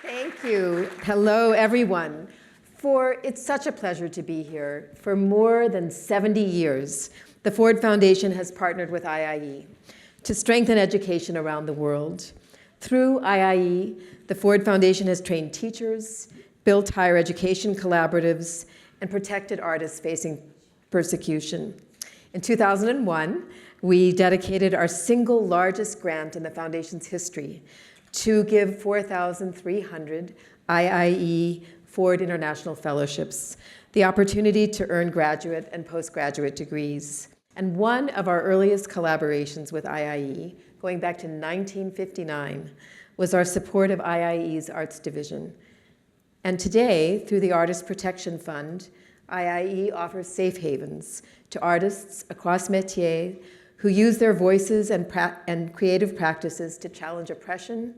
Thank you. Hello, everyone. It's such a pleasure to be here. For more than 70 years, the Ford Foundation has partnered with IIE to strengthen education around the world. Through IIE, the Ford Foundation has trained teachers, built higher education collaboratives, and protected artists facing persecution. In 2001, we dedicated our single largest grant in the Foundation's history to give 4,300 IIE Ford International Fellowships the opportunity to earn graduate and postgraduate degrees. And one of our earliest collaborations with IIE, going back to 1959, was our support of IIE's Arts Division. And today, through the Artist Protection Fund, IIE offers safe havens to artists across métiers who use their voices and creative practices to challenge oppression,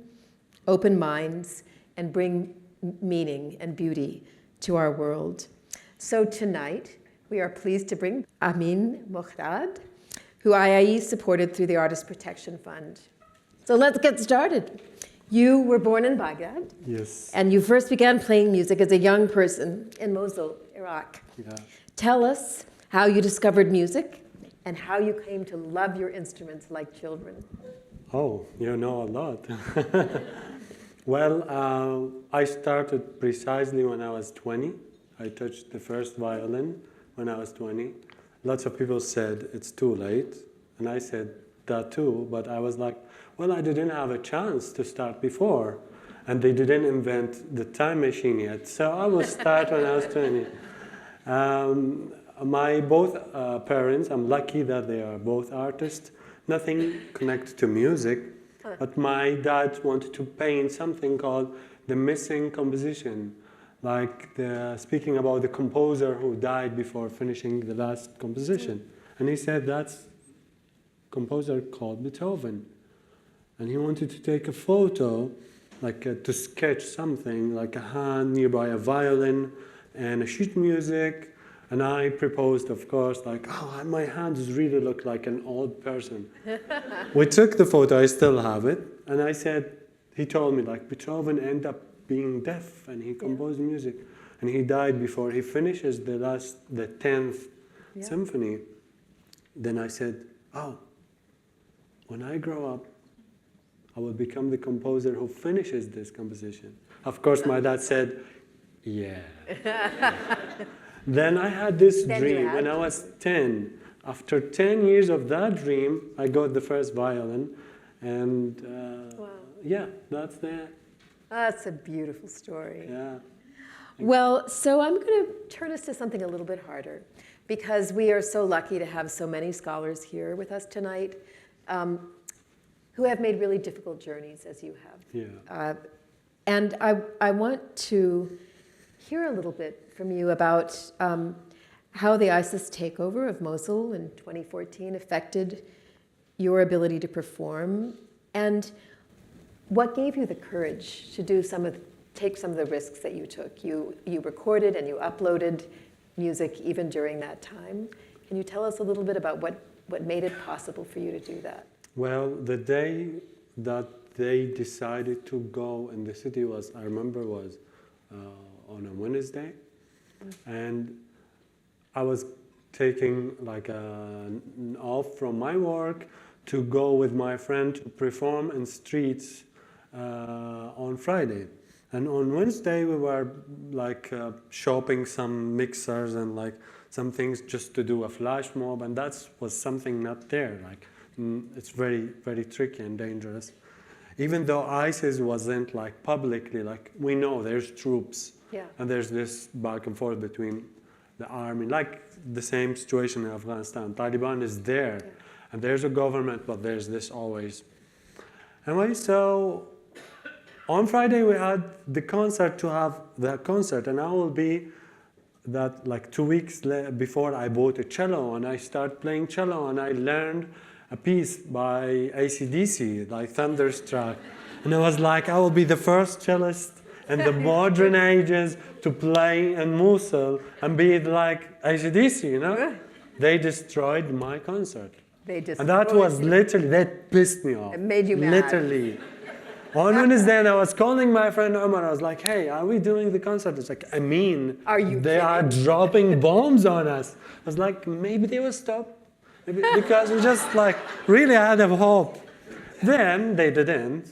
open minds, and bring meaning and beauty to our world. So tonight, we are pleased to bring Ameen Mokdad, who IIE supported through the Artist Protection Fund. So let's get started. You were born in Baghdad. Yes. And you first began playing music as a young person in Mosul, Iraq. Yeah. Tell us how you discovered music and how you came to love your instruments like children. Oh, you know a lot. Well, I started precisely when I was 20. I touched the first violin when I was 20. Lots of people said it's too late, and I said that too, but I was like, well, I didn't have a chance to start before, and they didn't invent the time machine yet, so I will start when I was 20. My both parents, I'm lucky that they are both artists, nothing connected to music, but my dad wanted to paint something called the missing composition, like speaking about the composer who died before finishing the last composition. And he said that's a composer called Beethoven. And he wanted to take a photo, like to sketch something, like a hand nearby a violin and a sheet music. And I proposed, of course, like, oh, my hands really look like an old person. We took the photo, I still have it. And I said, he told me, like, Beethoven ended up being deaf and he composed music. And he died before he finishes the 10th symphony. Then I said, oh, when I grow up, I will become the composer who finishes this composition. Of course, my dad said, yeah. Then I had this dream when I was 10. After 10 years of that dream, I got the first violin. And yeah, that's that. That's a beautiful story. Yeah. Well, so I'm going to turn us to something a little bit harder, because we are so lucky to have so many scholars here with us tonight who have made really difficult journeys, as you have. Yeah. And I want to hear a little bit from you about how the ISIS takeover of Mosul in 2014 affected your ability to perform, and what gave you the courage to take some of the risks that you took. You recorded and you uploaded music even during that time. Can you tell us a little bit about what made it possible for you to do that? Well, the day that they decided to go in the city I remember was on a Wednesday. And I was taking like an off from my work to go with my friend to perform in streets on Friday. And on Wednesday we were like shopping some mixers and like some things just to do a flash mob, and that was something not there. Like it's very, very tricky and dangerous. Even though ISIS wasn't like publicly, like we know there's troops. Yeah. And there's this back and forth between the army, like the same situation in Afghanistan. Taliban is there, and there's a government, but there's this always. Anyway, so on Friday we had the concert to have the concert, and I will be that like 2 weeks before I bought a cello, and I start playing cello, and I learned a piece by AC/DC, like Thunderstruck. And I was like, I will be the first cellist in the modern ages to play in Mosul and be like AC/DC, you know? They destroyed my concert. They destroyed And that was literally, that pissed me off. It made you mad. Literally. On Wednesday, and I was calling my friend Omar. I was like, "Hey, are we doing the concert?" It's like, Ameen, Are you they are dropping bombs on us. I was like, maybe they will stop, maybe, because we just like really had a hope. Then they didn't.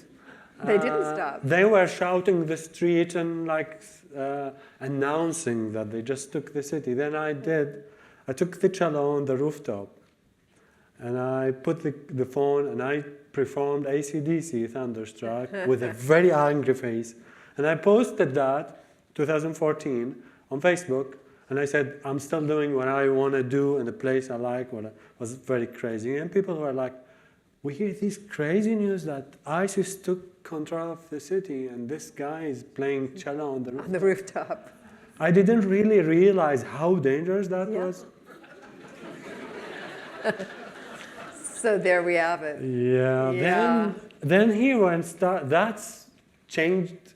They didn't stop. They were shouting the street and like announcing that they just took the city. Then I took the cello on the rooftop, and I put the phone and I performed AC/DC Thunderstruck with a very angry face. And I posted that 2014 on Facebook, and I said, I'm still doing what I want to do in the place I like, what I was very crazy. And people were like, we hear this crazy news that ISIS took control of the city and this guy is playing cello on the rooftop. On the rooftop. I didn't really realize how dangerous that was. So there we have it. Yeah. Then here when that's changed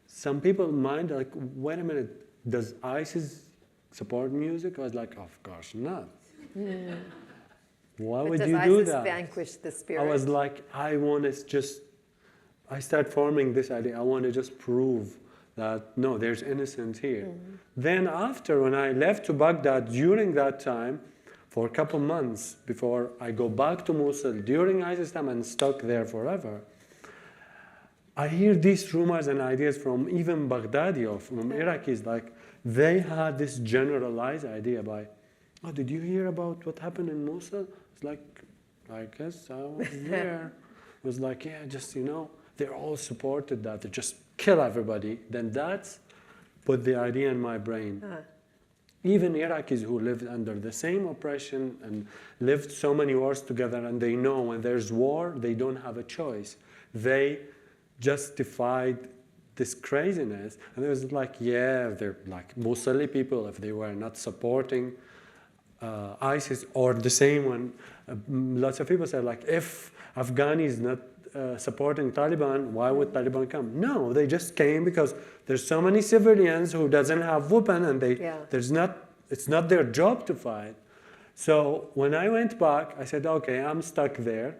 some people's mind. Like, wait a minute, does ISIS support music? I was like, of course not. Why would you do ISIS that? Vanquish the spirit? I was like, I started forming this idea. I want to just prove that no, there's innocence here. Then after, when I left to Baghdad during that time, for a couple months before I go back to Mosul during ISIS time and stuck there forever, I hear these rumors and ideas from even Baghdadi or from Iraqis, like they had this generalized idea by, oh, did you hear about what happened in Mosul? It's like, I guess I was there. It was like, yeah, just, they all supported that, they just kill everybody. Then that's put the idea in my brain. Even Iraqis who lived under the same oppression and lived so many wars together, and they know when there's war, they don't have a choice. They justified this craziness. And it was like, yeah, they're like Mosuli people, if they were not supporting ISIS, or the same one, lots of people said, like, if Afghanis not supporting Taliban, why would Taliban come? No, they just came because there's so many civilians who doesn't have weapon, and it's not their job to fight. So when I went back, I said, okay, I'm stuck there.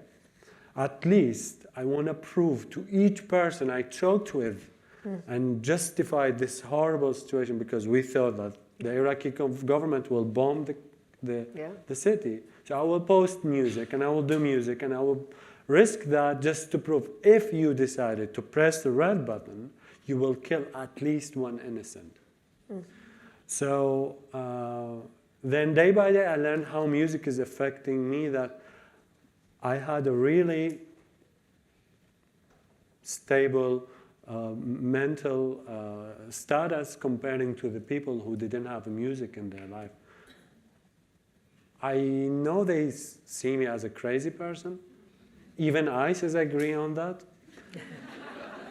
At least I want to prove to each person I talked with and justify this horrible situation, because we thought that the Iraqi government will bomb the city. So I will post music and I will do music and I will risk that just to prove if you decided to press the red button, you will kill at least one innocent. So then day by day I learned how music is affecting me, that I had a really stable mental status comparing to the people who didn't have music in their life. I know they see me as a crazy person. Even ISIS agree on that.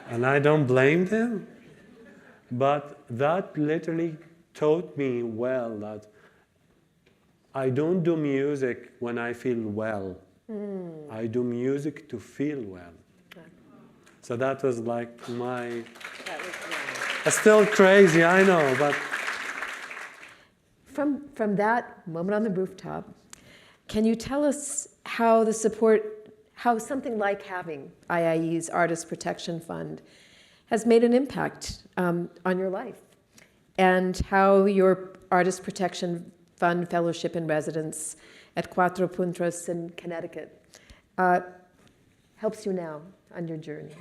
And I don't blame them. But that literally taught me well that I don't do music when I feel well. I do music to feel well. So that was like my... It's still crazy, I know, but... From that moment on the rooftop, can you tell us how something like having IIE's Artist Protection Fund has made an impact on your life, and how your Artist Protection Fund Fellowship in Residence at Cuatro Puntos in Connecticut helps you now on your journey?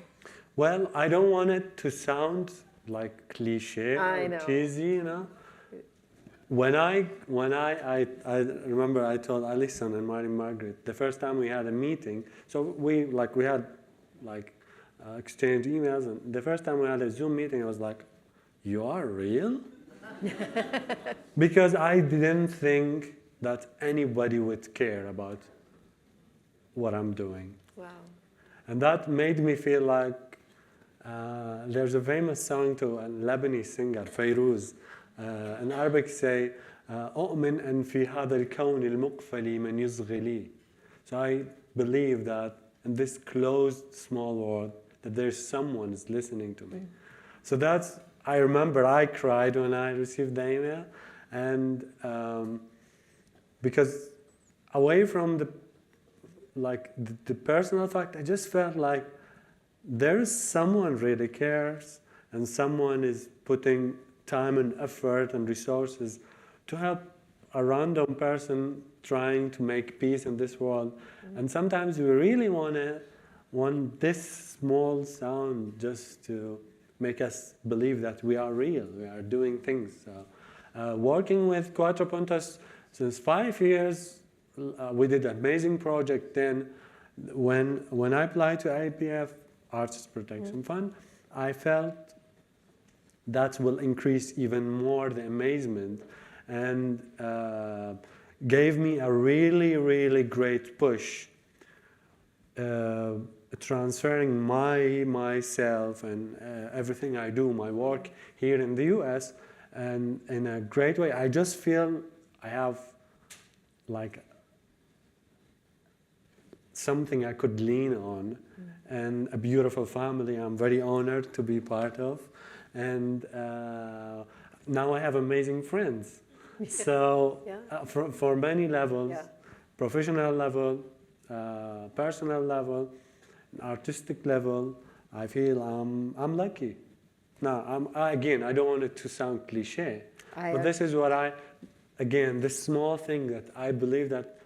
Well, I don't want it to sound like cliche or cheesy, When I remember I told Alison and Margaret the first time we had a meeting, so we had exchanged emails, and the first time we had a Zoom meeting, I was like, you are real? Because I didn't think that anybody would care about what I'm doing. Wow. And that made me feel like there's a famous song to a Lebanese singer, Fairuz. In Arabic say, أؤمن أن في هذا الكون المقفل من يصغي لي. So I believe that in this closed small world, that there's someone is listening to me. So I remember I cried when I received the email, and because away from the personal fact, I just felt like there is someone really cares, and someone is putting time and effort and resources to help a random person trying to make peace in this world. And sometimes we really want this small sound just to make us believe that we are real, we are doing things. Working with Cuatro Puntos since 5 years, we did an amazing project then. When I applied to IPF, Artist Protection Fund, I felt that will increase even more the amazement, and gave me a really, really great push, transferring myself and everything I do, my work here in the US, and in a great way. I just feel I have like something I could lean on, and a beautiful family I'm very honored to be part of, and now I have amazing friends. So for many levels, professional level, personal level, artistic level, I feel I'm lucky. Now, again, I don't want it to sound cliche, but this is what again, this small thing that I believe that,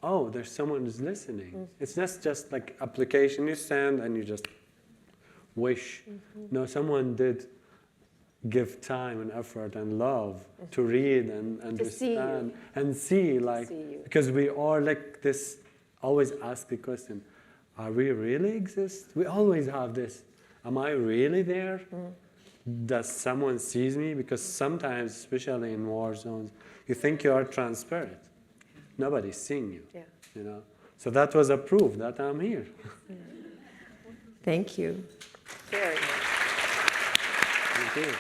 oh, there's someone who's listening. It's not just like application you send and you just wish. No, someone did give time and effort and love to read and understand and see, like, because we are like this, always ask the question, are we really exist? We always have this, am I really there? Does someone sees me? Because sometimes, especially in war zones, you think you are transparent. Nobody's seeing you, you know. So that was a proof that I'm here. Thank you. Very much. Thank you.